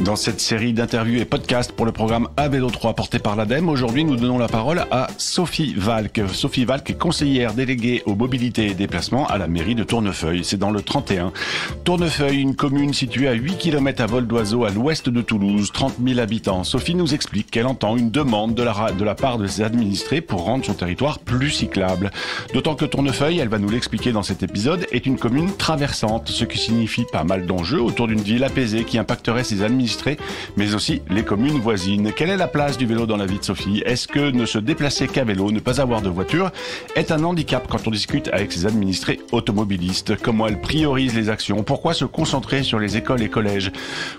Dans cette série d'interviews et podcasts pour le programme À Vélo 3 porté par l'ADEME, aujourd'hui nous donnons la parole à Sophie Valk. Sophie Valk est conseillère déléguée aux mobilités et déplacements à la mairie de Tournefeuille. C'est dans le 31. Tournefeuille, une commune située à 8 km à vol d'oiseau à l'ouest de Toulouse, 30 000 habitants. Sophie nous explique qu'elle entend une demande de la part de ses administrés pour rendre son territoire plus cyclable. D'autant que Tournefeuille, elle va nous l'expliquer dans cet épisode, est une commune traversante, ce qui signifie pas mal d'enjeux autour d'une ville apaisée qui impacterait ses administrés, mais aussi les communes voisines. Quelle est la place du vélo dans la vie de Sophie ? Est-ce que ne se déplacer qu'à vélo, ne pas avoir de voiture, est un handicap quand on discute avec ses administrés automobilistes ? Comment elle priorise les actions ? Pourquoi se concentrer sur les écoles et collèges ?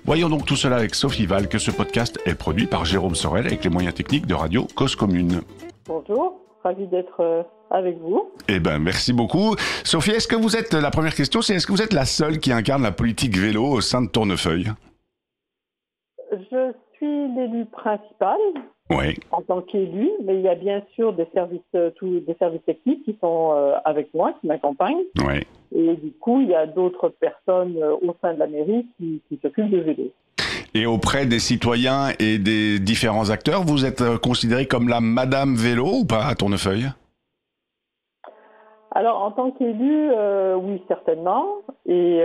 Voyons donc tout cela avec Sophie Valk. Ce podcast est produit par Jérôme Sorel avec les moyens techniques de Radio Cause Commune. Bonjour, ravi d'être avec vous. Eh ben, merci beaucoup. Sophie, la première question, c'est est-ce que vous êtes la seule qui incarne la politique vélo au sein de Tournefeuille ? Je suis l'élue principale Oui. en tant qu'élue, mais il y a bien sûr des services techniques qui sont avec moi, qui m'accompagnent. Oui. Et du coup, il y a d'autres personnes au sein de la mairie qui s'occupent de vélo. Et auprès des citoyens et des différents acteurs, vous êtes considérée comme la Madame Vélo ou pas à Tournefeuille ? Alors, en tant qu'élue, oui, certainement. Et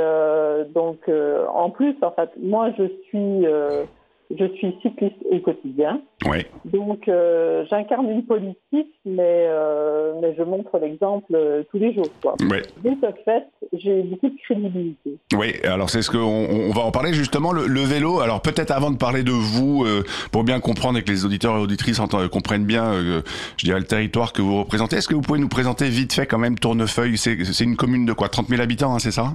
donc, en plus, en fait, moi, je suis cycliste au quotidien. Oui. Donc, j'incarne une politique, mais je montre l'exemple tous les jours, quoi. Oui. De ce fait, j'ai beaucoup de crédibilité. Oui, alors c'est ce qu'on va en parler justement, le vélo. Alors peut-être avant de parler de vous, pour bien comprendre et que les auditeurs et auditrices comprennent bien, je dirais, le territoire que vous représentez, est-ce que vous pouvez nous présenter vite fait quand même Tournefeuille ? C'est une commune de quoi ? 30 000 habitants, hein, c'est ça ?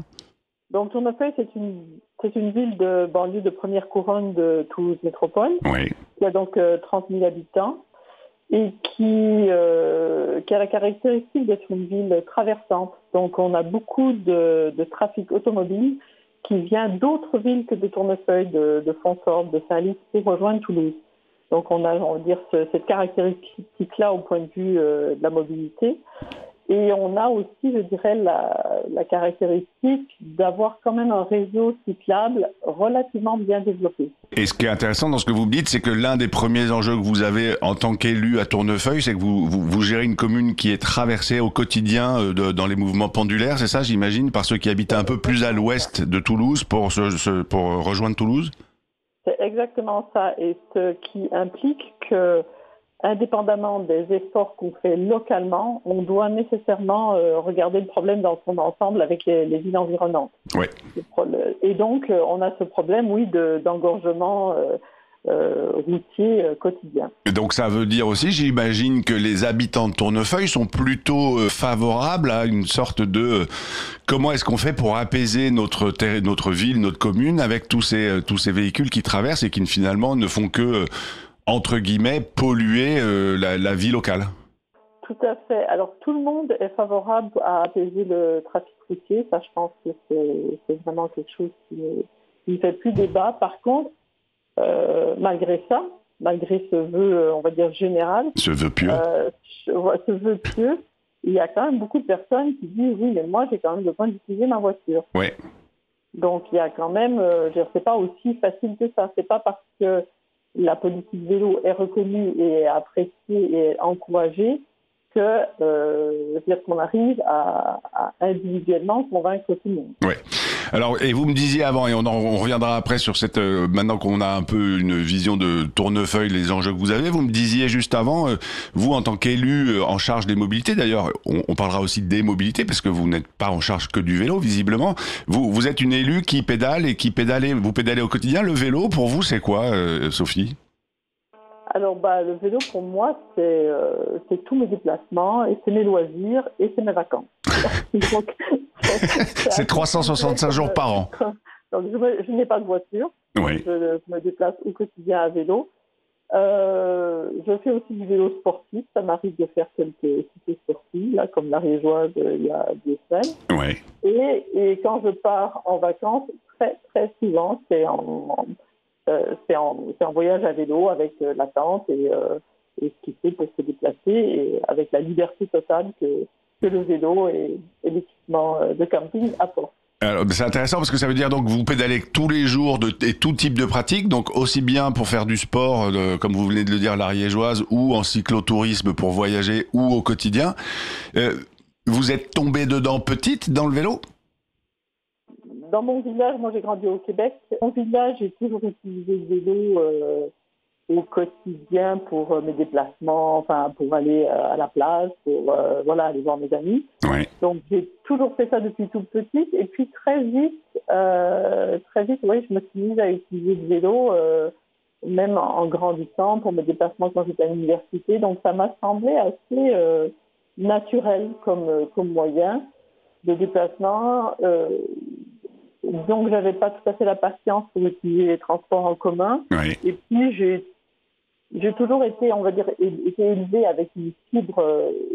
Donc Tournefeuille, c'est une ville de banlieue de première couronne de Toulouse Métropole. Oui. Il y a donc 30 000 habitants et qui a la caractéristique d'être une ville traversante. Donc, on a beaucoup de trafic automobile qui vient d'autres villes que de Tournefeuille, de Fonsorbe, de Saint-Lys, pour rejoindre Toulouse. Donc, on va dire, cette caractéristique-là au point de vue de la mobilité. Et on a aussi, je dirais, la caractéristique d'avoir quand même un réseau cyclable relativement bien développé. Et ce qui est intéressant dans ce que vous me dites, c'est que l'un des premiers enjeux que vous avez en tant qu'élu à Tournefeuille, c'est que vous gérez une commune qui est traversée au quotidien dans les mouvements pendulaires, c'est ça, j'imagine, par ceux qui habitent un peu plus à l'ouest de Toulouse pour rejoindre Toulouse ? C'est exactement ça, et ce qui implique que indépendamment des efforts qu'on fait localement, on doit nécessairement regarder le problème dans son ensemble avec les villes environnantes. Oui. Et donc, on a ce problème, oui, d'engorgement routier quotidien. Et donc, ça veut dire aussi, j'imagine, que les habitants de Tournefeuille sont plutôt favorables à une sorte de... comment est-ce qu'on fait pour apaiser notre ville, notre commune, avec tous ces véhicules qui traversent et qui finalement ne font que... entre guillemets, polluer la vie locale. Tout à fait. Alors, tout le monde est favorable à apaiser le trafic routier. Ça, je pense que c'est vraiment quelque chose qui ne fait plus débat. Par contre, malgré ça, malgré ce vœu, on va dire, général... Ce vœu pieux. Ce vœu pieux, il y a quand même beaucoup de personnes qui disent « Oui, mais moi, j'ai quand même besoin d'utiliser ma voiture. » Oui. Donc, il y a quand même... c'est pas aussi facile que ça. C'est pas parce que la politique vélo est reconnue et appréciée et encouragée qu'on arrive à individuellement convaincre tout le monde. Oui. Alors, et vous me disiez avant, et on reviendra après sur cette, maintenant qu'on a un peu une vision de Tournefeuille, les enjeux que vous avez, vous me disiez juste avant, vous en tant qu'élu en charge des mobilités, d'ailleurs, on parlera aussi des mobilités, parce que vous n'êtes pas en charge que du vélo, visiblement. Vous êtes une élue qui pédale et vous pédalez au quotidien. Le vélo, pour vous, c'est quoi, Sophie ? Alors, le vélo, pour moi, c'est tous mes déplacements, et c'est mes loisirs, et c'est mes vacances. Donc, c'est 365 jours par an. Donc, je n'ai pas de voiture. Oui. Je me déplace au quotidien à vélo. Je fais aussi du vélo sportif. Ça m'arrive de faire quelques cités sportives, là, comme l'Ariégeoise il y a 2 semaines. Oui. Et quand je pars en vacances, très, très souvent, c'est en voyage à vélo avec la tente et ce qu'il faut pour se déplacer, et avec la liberté totale que le vélo et l'équipement de camping apportent. Alors, c'est intéressant parce que ça veut dire donc que vous pédalez tous les jours et tout type de pratique, donc aussi bien pour faire du sport, comme vous venez de le dire, l'ariégeoise, ou en cyclotourisme pour voyager, ou au quotidien. Vous êtes tombée dedans petite dans le vélo? Dans mon village, moi j'ai grandi au Québec. Mon village, j'ai toujours utilisé le vélo au quotidien pour mes déplacements, enfin pour aller à la plage, pour aller voir mes amis. Oui. Donc j'ai toujours fait ça depuis toute petite. Et puis très vite, oui, je me suis mise à utiliser le vélo, même en grandissant pour mes déplacements quand j'étais à l'université. Donc ça m'a semblé assez naturel comme moyen de déplacement. Donc, j'avais pas tout à fait la patience pour utiliser les transports en commun. Oui. Et puis, j'ai toujours été, on va dire, été élevée avec une fibre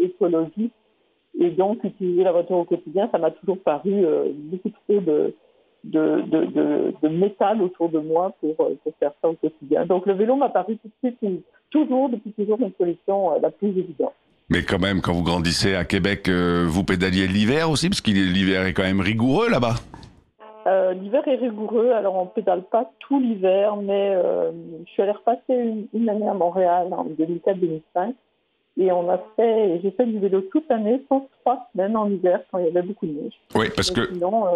écologique. Et donc, utiliser la voiture au quotidien, ça m'a toujours paru beaucoup trop de métal autour de moi pour faire ça au quotidien. Donc, le vélo m'a paru depuis toujours une solution la plus évidente. Mais quand même, quand vous grandissez à Québec, vous pédaliez l'hiver aussi, parce que l'hiver est quand même rigoureux là-bas. L'hiver est rigoureux, alors on pédale pas tout l'hiver, mais je suis allée repasser une année à Montréal en 2004-2005 et j'ai fait du vélo toute l'année, sauf 3 semaines en hiver quand il y avait beaucoup de neige. Oui, parce mais que... Sinon,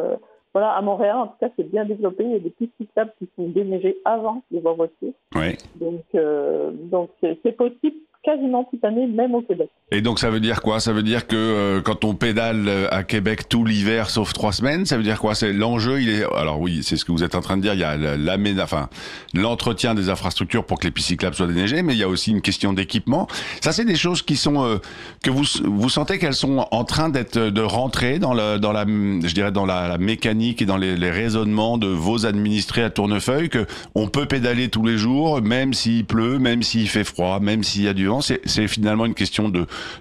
à Montréal, en tout cas, c'est bien développé. Il y a des pistes cyclables qui sont déneigées avant les voitures. Oui. Donc c'est possible quasiment toute l'année, même au Québec. Et donc ça veut dire quoi? Ça veut dire que quand on pédale à Québec tout l'hiver sauf 3 semaines, ça veut dire quoi? C'est l'enjeu, alors oui, c'est ce que vous êtes en train de dire, il y a l'entretien des infrastructures pour que les pistes cyclables soient déneigées, mais il y a aussi une question d'équipement. Ça, c'est des choses qui sont que vous sentez qu'elles sont en train de rentrer dans la mécanique et dans les raisonnements de vos administrés à Tournefeuille, que on peut pédaler tous les jours, même s'il pleut, même s'il fait froid, même s'il y a du vent. C'est finalement une question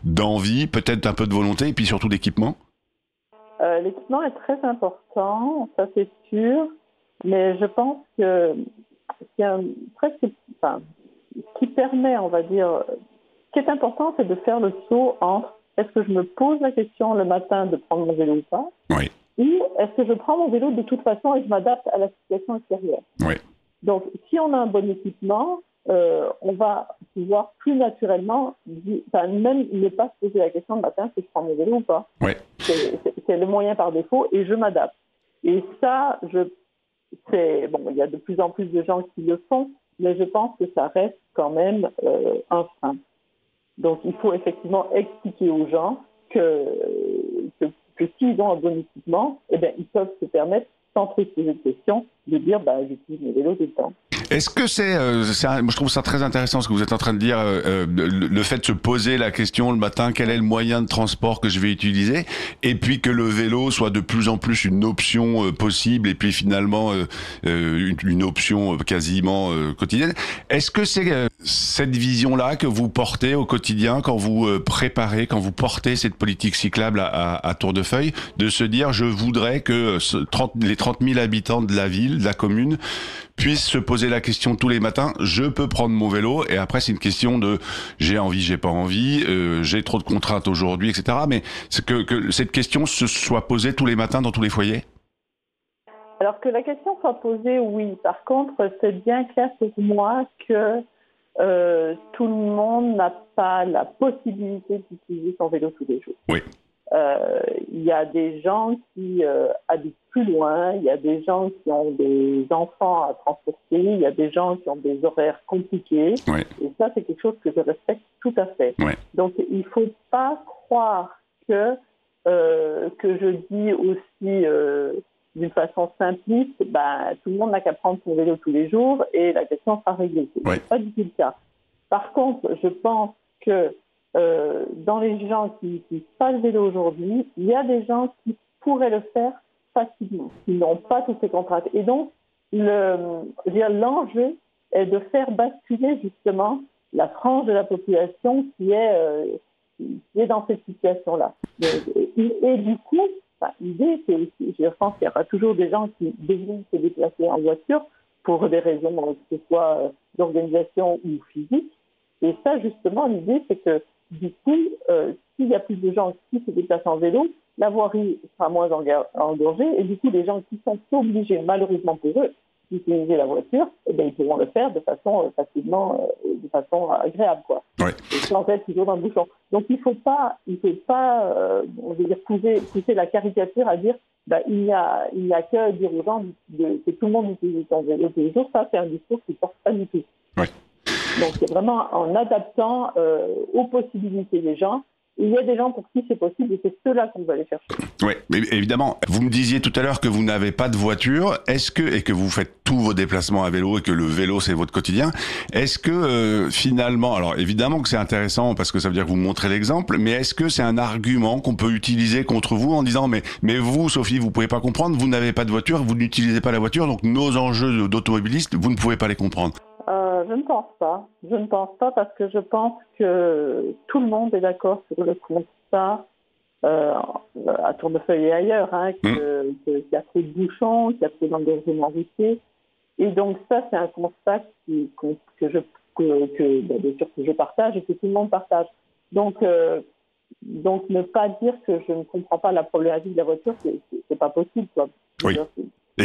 d'envie, peut-être un peu de volonté, et puis surtout d'équipement. L'équipement est très important, ça c'est sûr, mais je pense que ce qui permet, on va dire, ce qui est important, c'est de faire le saut entre est-ce que je me pose la question le matin de prendre mon vélo ou pas, oui, ou est-ce que je prends mon vélo de toute façon et je m'adapte à la situation extérieure. Oui. Donc, si on a un bon équipement, on va pouvoir plus naturellement, même ne pas se poser la question le matin si je prends mon vélo ou pas. Oui. C'est le moyen par défaut et je m'adapte. Et ça, il y a de plus en plus de gens qui le font, mais je pense que ça reste quand même un frein. Donc, il faut effectivement expliquer aux gens que s'ils ont un bon équipement, eh bien, ils peuvent se permettre, sans trop se poser de questions, de dire j'utilise mes vélos tout le temps. Est-ce que moi je trouve ça très intéressant ce que vous êtes en train de dire, le fait de se poser la question le matin, quel est le moyen de transport que je vais utiliser, et puis que le vélo soit de plus en plus une option possible, et puis finalement une option quasiment quotidienne. Est-ce que c'est cette vision-là que vous portez au quotidien quand vous quand vous portez cette politique cyclable à Tournefeuille, de se dire je voudrais que les 30 000 habitants de la ville, de la commune, puissent se poser la question tous les matins, je peux prendre mon vélo, et après c'est une question de j'ai envie, j'ai pas envie, j'ai trop de contraintes aujourd'hui, etc. Mais c'est que cette question se soit posée tous les matins dans tous les foyers? Alors que la question soit posée, oui. Par contre, c'est bien clair pour moi que tout le monde n'a pas la possibilité d'utiliser son vélo tous les jours. Oui. Il y a des gens qui habitent plus loin, il y a des gens qui ont des enfants à transporter, il y a des gens qui ont des horaires compliqués. Oui. Et ça, c'est quelque chose que je respecte tout à fait. Oui. Donc, il ne faut pas croire que je dis aussi d'une façon simpliste, tout le monde n'a qu'à prendre son vélo tous les jours et la question sera réglée. Oui. C'est pas du tout le cas. Par contre, je pense que dans les gens qui font le vélo aujourd'hui, il y a des gens qui pourraient le faire facilement, qui n'ont pas toutes ces contraintes. Et donc, l'enjeu est de faire basculer justement la frange de la population qui est dans cette situation-là. Et du coup, l'idée, c'est aussi, je pense qu'il y aura toujours des gens qui devront se déplacer en voiture pour des raisons, que ce soit d'organisation ou physique. Et ça, justement, l'idée, c'est que du coup, s'il y a plus de gens qui se déplacent en vélo, la voirie sera moins engorgée et du coup, les gens qui sont obligés, malheureusement pour eux, d'utiliser la voiture, eh bien, ils pourront le faire de façon facilement, de façon agréable, quoi. Ouais. Sans être toujours dans le bouchon. Donc, il faut pas, on veut dire pousser la caricature à dire, il n'y a que dire aux gens que tout le monde utilise son vélo tous les jours. Ça, c'est un discours qui ne porte pas du tout. Ouais. Donc, c'est vraiment en adaptant aux possibilités des gens. Il y a des gens pour qui c'est possible et c'est ceux-là qu'on va aller chercher. Oui, évidemment. Vous me disiez tout à l'heure que vous n'avez pas de voiture. Et que vous faites tous vos déplacements à vélo et que le vélo c'est votre quotidien. Est-ce que finalement, alors évidemment que c'est intéressant parce que ça veut dire que vous montrez l'exemple, mais est-ce que c'est un argument qu'on peut utiliser contre vous en disant mais vous, Sophie, vous pouvez pas comprendre, vous n'avez pas de voiture, vous n'utilisez pas la voiture, donc nos enjeux d'automobilistes, vous ne pouvez pas les comprendre. Je ne pense pas. Je ne pense pas parce que je pense que tout le monde est d'accord sur le constat à Tournefeuille et ailleurs, qu'il y a trop de bouchons, qu'il y a trop d'engorgement routier. Et donc ça, c'est un constat que je partage et que tout le monde partage. Donc ne pas dire que je ne comprends pas la problématique de la voiture, c'est pas possible, quoi. Oui.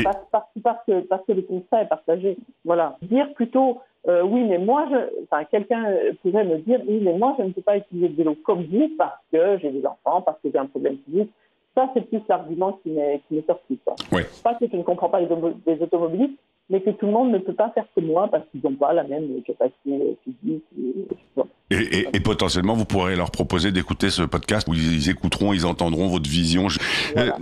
Parce que le constat est partagé. Voilà. Dire plutôt, oui, mais moi, quelqu'un pourrait me dire, oui, mais moi, je ne peux pas utiliser le vélo comme vous parce que j'ai des enfants, parce que j'ai un problème physique. Ça, c'est plus l'argument qui m'est sorti, quoi. Oui. Pas que je ne comprends pas les automobilistes, mais que tout le monde ne peut pas faire comme moi parce qu'ils n'ont pas la même capacité physique. Et potentiellement, vous pourrez leur proposer d'écouter ce podcast où ils écouteront, ils entendront votre vision. Voilà.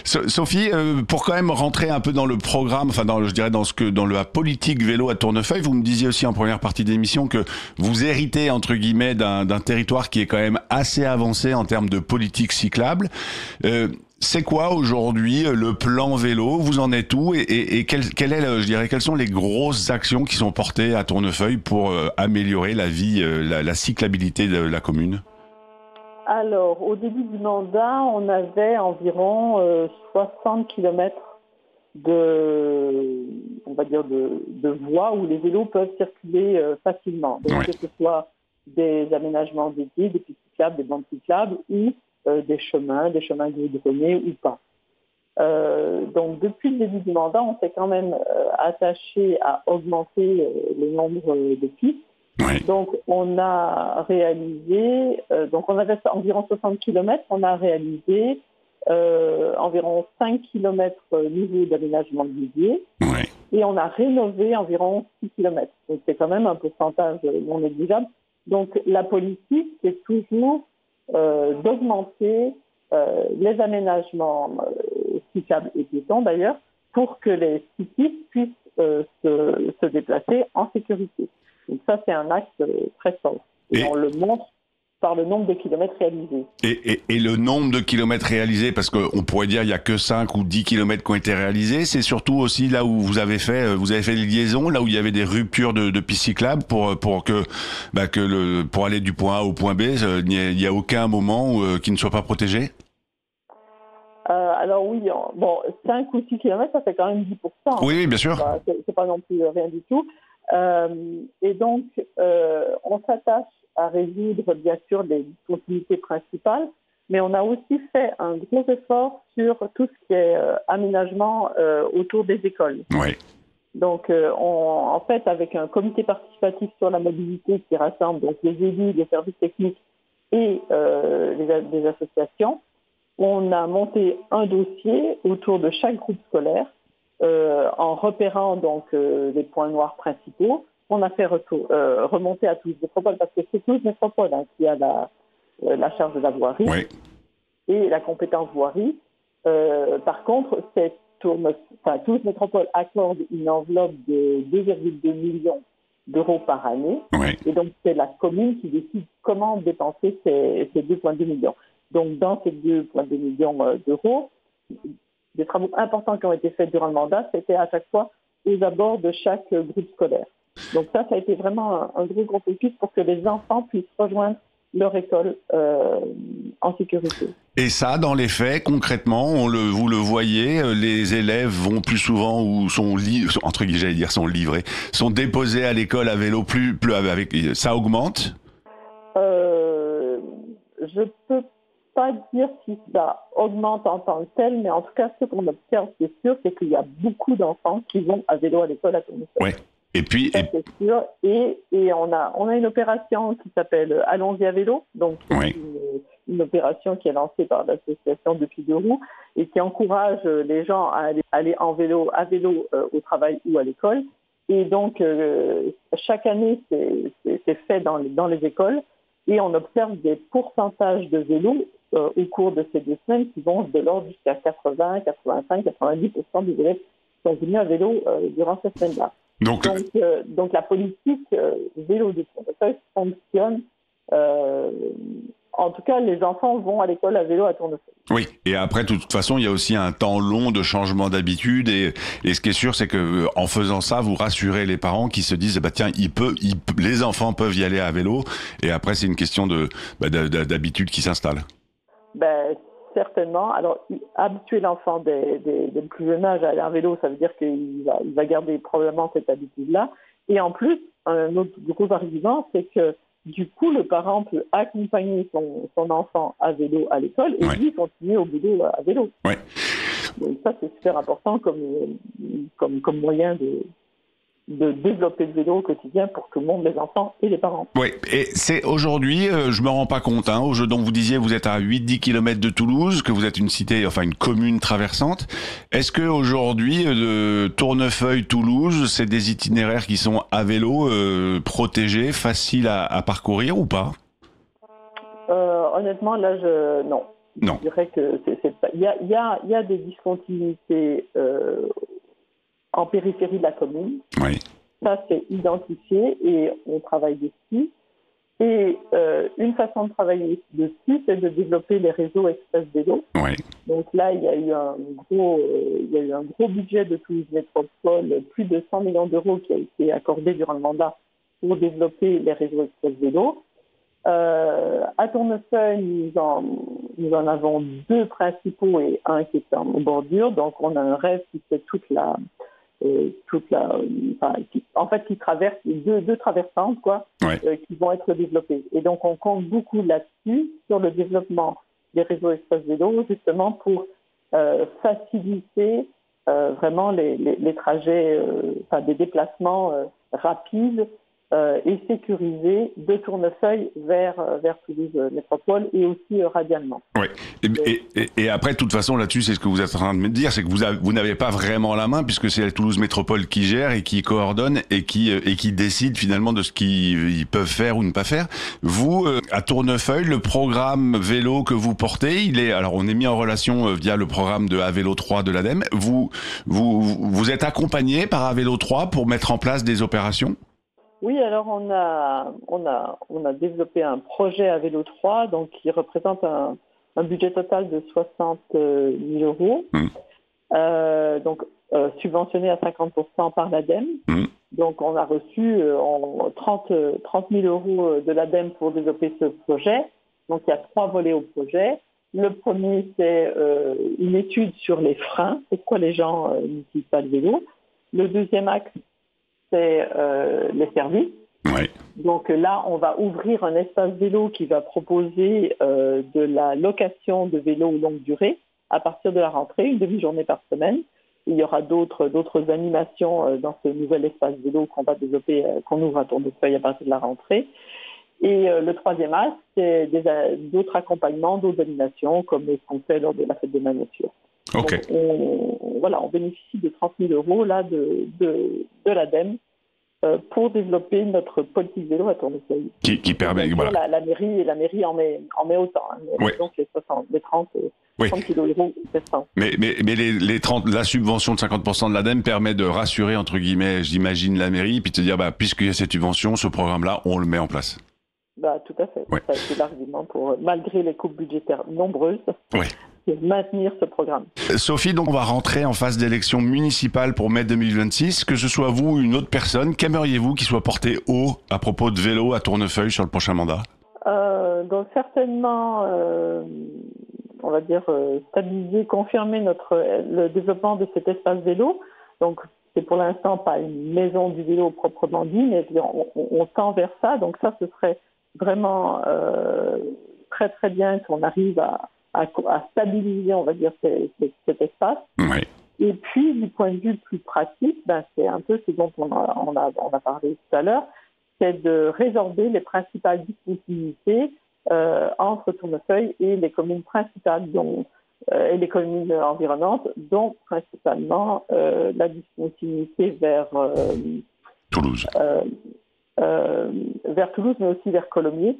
Sophie, pour quand même rentrer un peu dans le programme, dans la politique vélo à Tournefeuille, vous me disiez aussi en première partie d'émission que vous héritez, entre guillemets, d'un territoire qui est quand même assez avancé en termes de politique cyclable. C'est quoi aujourd'hui le plan vélo? Vous en êtes où? Et quelles sont les grosses actions qui sont portées à Tournefeuille pour améliorer la vie, la cyclabilité de la commune? Alors, au début du mandat, on avait environ 60 km de voies où les vélos peuvent circuler facilement. Donc, que ce soit des aménagements dédiés, des pistes cyclables, des bandes cyclables ou des chemins goudronnés ou pas. Donc, depuis le début du mandat, on s'est quand même attaché à augmenter le nombre de pistes. Oui. Donc, on a réalisé, on avait environ 60 km, on a réalisé environ 5 km niveau d'aménagement dédié. Oui. Et on a rénové environ 6 km. Donc, c'est quand même un pourcentage non négligeable. Donc, la politique, c'est toujours d'augmenter les aménagements cyclables et piétons d'ailleurs pour que les cyclistes puissent se déplacer en sécurité. Donc ça, c'est un axe très fort. Et on le montre par le nombre de kilomètres réalisés. Et le nombre de kilomètres réalisés, parce qu'on pourrait dire il n'y a que 5 ou 10 kilomètres qui ont été réalisés, c'est surtout aussi là où vous avez fait des liaisons, là où il y avait des ruptures de pistes cyclables pour aller du point A au point B, il n'y a aucun moment qui ne soit pas protégé? Alors oui, 5 ou 6 kilomètres, ça fait quand même 10%. Oui, bien sûr. C'est pas non plus rien du tout. Et donc, on s'attache à résoudre, bien sûr, les discontinuités principales, mais on a aussi fait un gros effort sur tout ce qui est aménagement autour des écoles. Oui. Donc, en fait, avec un comité participatif sur la mobilité qui rassemble donc les élus, les services techniques et les associations, on a monté un dossier autour de chaque groupe scolaire en repérant donc les points noirs principaux. On a fait remonter à Toulouse Métropole parce que c'est Toulouse Métropole qui a la charge de la voirie et la compétence voirie. Par contre, Toulouse Métropole accorde une enveloppe de 2,2 millions d'euros par année. Oui. Et donc, c'est la commune qui décide comment dépenser ces 2,2 millions. Donc, dans ces 2,2 millions d'euros, des travaux importants qui ont été faits durant le mandat, c'était à chaque fois aux abords de chaque groupe scolaire. Donc ça a été vraiment un gros focus pour que les enfants puissent rejoindre leur école en sécurité. Et ça, dans les faits, concrètement, vous le voyez, les élèves vont plus souvent ou sont déposés à l'école à vélo ça augmente? Je peux pas dire si ça augmente en tant que tel, mais en tout cas, ce qu'on observe, c'est sûr, c'est qu'il y a beaucoup d'enfants qui vont à vélo à l'école à Tournefeuille. Ouais. Et puis, Ça, c'est sûr. Et on a une opération qui s'appelle Allons-y à vélo, donc oui. une opération qui est lancée par l'association Depuis deux roues et qui encourage les gens à aller à vélo au travail ou à l'école. Et donc, chaque année, c'est fait dans les écoles et on observe des pourcentages de vélos au cours de ces 2 semaines qui vont de l'ordre jusqu'à 80, 85, 90% des élèves qui sont venus à vélo durant ces semaines-là. Donc la politique vélo de Tournefeuille fonctionne. En tout cas, les enfants vont à l'école à vélo à Tournefeuille. Oui, et après, de toute façon, il y a aussi un temps long de changement d'habitude. Et ce qui est sûr, c'est que en faisant ça, vous rassurez les parents qui se disent, tiens, les enfants peuvent y aller à vélo. Et après, c'est une question d'habitude qui s'installe. Certainement. Alors, habituer l'enfant dès le plus jeune âge à aller à vélo, ça veut dire qu'il va garder probablement cette habitude-là. Et en plus, un autre gros argument, c'est que du coup, le parent peut accompagner son enfant à vélo à l'école et lui continuer au boulot à vélo. Ouais. Donc ça, c'est super important comme moyen de développer le vélo au quotidien pour tout le monde, les enfants et les parents. Oui, et c'est aujourd'hui, je me rends pas compte, donc vous disiez vous êtes à 8-10 km de Toulouse, que vous êtes une commune traversante. Est-ce que aujourd'hui, de Tournefeuille-Toulouse, c'est des itinéraires qui sont à vélo, protégés, faciles à parcourir ou pas? Honnêtement, là, non. Non. Je dirais que il y a des discontinuités en périphérie de la commune. Oui. Ça, c'est identifié et on travaille dessus. Et une façon de travailler dessus, c'est de développer les réseaux express vélo. Oui. Donc là, il y a eu un gros budget de Toulouse Métropole, plus de 100 millions d'euros qui a été accordé durant le mandat pour développer les réseaux express vélo. À Tournefeuille, nous en avons 2 principaux et un qui est en bordure. Donc, on a un rêve qui fait qui traverse deux traversantes, qui vont être développées. Et donc, on compte beaucoup là-dessus, sur le développement des réseaux express vélo, justement pour faciliter vraiment les trajets, des déplacements rapides et sécurisés de Tournefeuille vers Toulouse Métropole et aussi radialement. Oui. Et après, de toute façon, là-dessus, c'est ce que vous êtes en train de me dire, c'est que vous n'avez pas vraiment la main puisque c'est la Toulouse Métropole qui gère et qui coordonne et qui décide finalement de ce qu'ils peuvent faire ou ne pas faire. Vous, à Tournefeuille, le programme vélo que vous portez, alors on est mis en relation via le programme de Avélo 3 de l'ADEME. Vous êtes accompagné par Avélo 3 pour mettre en place des opérations? Oui, alors on a développé un projet à Vélo 3, donc qui représente un budget total de 60 000 euros, subventionné à 50% par l'ADEME. Donc on a reçu 30 000 euros de l'ADEME pour développer ce projet. Donc il y a 3 volets au projet. Le premier, c'est une étude sur les freins, pourquoi les gens n'utilisent pas le vélo. Le deuxième axe, c'est les services. Ouais. Donc là, on va ouvrir un espace vélo qui va proposer de la location de vélos longue durée à partir de la rentrée, une demi-journée par semaine. Il y aura d'autres animations dans ce nouvel espace vélo qu'on va développer, qu'on ouvre à Tournefeuille à partir de la rentrée. Et le troisième axe, c'est d'autres accompagnements, d'autres animations, comme ce qu'on fait lors de la fête de la nature. Okay. Donc, on bénéficie de 30 000 euros là, de l'ADEME pour développer notre politique vélo à Tournefeuille. Qui permet... Voilà. La mairie en met autant. Oui. Donc les 30 kilos euros, c'est ça. Mais la subvention de 50% de l'ADEME permet de rassurer, entre guillemets, j'imagine, la mairie, puis de te dire, puisqu'il y a cette subvention, ce programme-là, on le met en place. Tout à fait. Ouais. Ça a été l'argument pour, malgré les coupes budgétaires nombreuses, de maintenir ce programme. Sophie, donc on va rentrer en phase d'élection municipale pour mai 2026. Que ce soit vous ou une autre personne, qu'aimeriez-vous qui soit porté haut à propos de vélo à Tournefeuille sur le prochain mandat? Donc certainement, on va dire, stabiliser, confirmer le développement de cet espace vélo. Donc c'est pour l'instant pas une maison du vélo proprement dit, mais on tend vers ça. Donc ça, ce serait vraiment très très bien qu'on arrive à stabiliser, on va dire, cet espace. Oui. Et puis, du point de vue plus pratique, c'est un peu ce dont on a parlé tout à l'heure, c'est de résorber les principales discontinuités entre Tournefeuille et les communes principales, et les communes environnantes, dont principalement la discontinuité vers Toulouse. Vers Toulouse, mais aussi vers Colomiers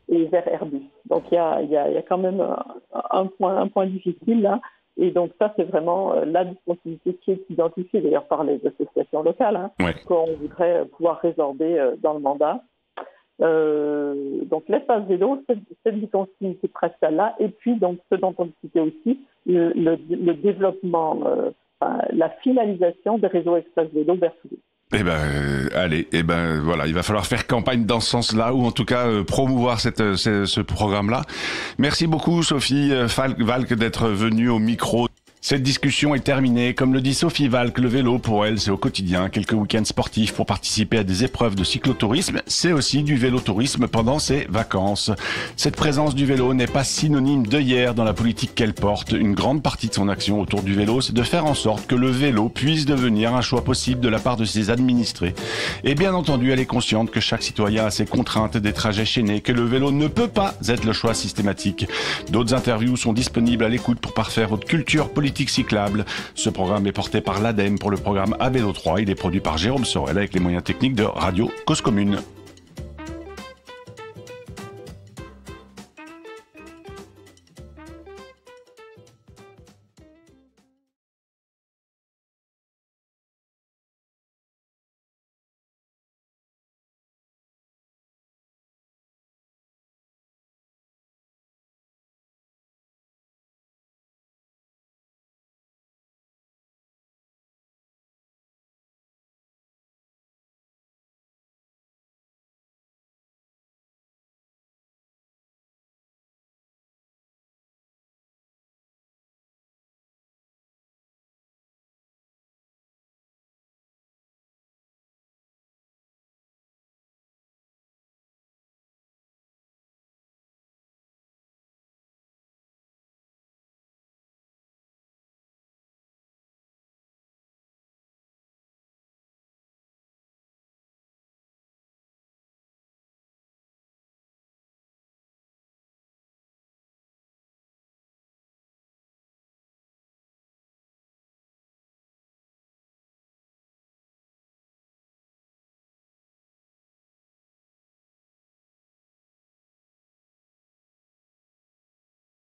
et vers Airbus. Donc il y a quand même un point difficile là. Et donc ça, c'est vraiment la discontinuité qui est identifiée d'ailleurs par les associations locales, qu'on voudrait pouvoir résorber dans le mandat. Donc l'espace vélo, cette discontinuité principale-là, et puis donc ce dont on discutait aussi, le développement, la finalisation des réseaux espace vélo vers Toulouse. Voilà, il va falloir faire campagne dans ce sens-là, ou en tout cas promouvoir ce programme-là. Merci beaucoup Sophie Valk d'être venue au micro. Cette discussion est terminée. Comme le dit Sophie Valk, le vélo, pour elle, c'est au quotidien. Quelques week-ends sportifs pour participer à des épreuves de cyclotourisme. C'est aussi du vélotourisme pendant ses vacances. Cette présence du vélo n'est pas synonyme d'œillère dans la politique qu'elle porte. Une grande partie de son action autour du vélo, c'est de faire en sorte que le vélo puisse devenir un choix possible de la part de ses administrés. Et bien entendu, elle est consciente que chaque citoyen a ses contraintes, des trajets chaînés, que le vélo ne peut pas être le choix systématique. D'autres interviews sont disponibles à l'écoute pour parfaire votre culture politique cyclable. Ce programme est porté par l'ADEME pour le programme ABELO 3. Il est produit par Jérôme Sorel avec les moyens techniques de Radio Cause Commune.